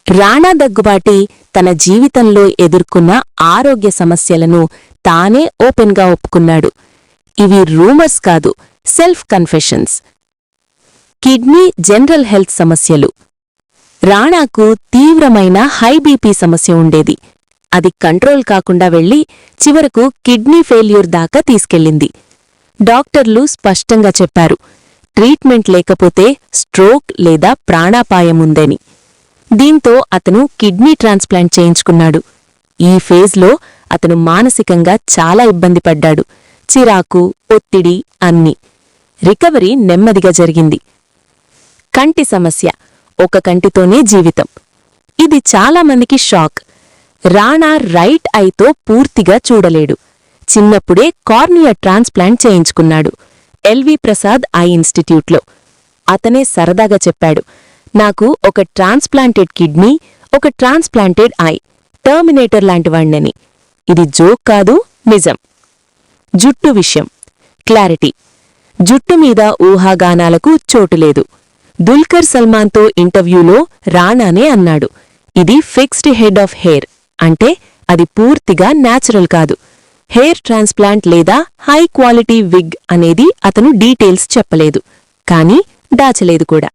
రాణా దగ్గుబాటి తన జీవితంలో ఎదుర్కొన్న ఆరోగ్య సమస్యలను తానే ఓపెన్గా ఒప్పుకున్నాడు. ఇవి రూమర్స్ కాదు, self confessions. Kidney general health సమస్యలు. రాణాకు తీవ్రమైన హై బీపీ సమస్య ఉండేది. అది కంట్రోల్ కాకుండా వెళ్లి చివరకు కిడ్నీ ఫెయిల్యూర్ దాకా తీసుకెళ్ళింది. డాక్టర్లు స్పష్టంగా చెప్పారు, ట్రీట్మెంట్ లేకపోతే స్ట్రోక్ లేదా ప్రాణాపాయముందని. దీంతో అతను కిడ్నీ ట్రాన్స్ప్లాంట్ చేయించుకున్నాడు. ఈ ఫేజ్లో అతను మానసికంగా చాలా ఇబ్బంది పడ్డాడు. చిరాకు, ఒత్తిడి అన్నీ. రికవరీ నెమ్మదిగా జరిగింది. కంటి సమస్య. ఒక కంటితోనే జీవితం. ఇది చాలామందికి షాక్. రాణా రైట్ ఐతో పూర్తిగా చూడలేడు. చిన్నప్పుడే కార్నియా ట్రాన్స్ప్లాంట్ చేయించుకున్నాడు, ఎల్వి ప్రసాద్ ఐ ఇన్స్టిట్యూట్లో. అతనే సరదాగా చెప్పాడు, నాకు ఒక ట్రాన్స్ప్లాంటెడ్ కిడ్నీ, ఒక ట్రాన్స్ప్లాంటెడ్ ఐ, టర్మినేటర్ లాంటివాణ్ణని. ఇది జోక్ కాదు, నిజం. జుట్టు విషయం. క్లారిటీ. జుట్టు మీద ఊహాగానాలకు చోటులేదు. దుల్కర్ సల్మాన్తో ఇంటర్వ్యూలో రాణానే అన్నాడు, ఇది ఫిక్స్డ్ హెడ్ ఆఫ్ హెయిర్, అంటే అది పూర్తిగా న్యాచురల్ కాదు. హెయిర్ ట్రాన్స్ప్లాంట్ లేదా హై క్వాలిటీ విగ్ అనేది అతను డీటెయిల్స్ చెప్పలేదు, కానీ దాచలేదు కూడా.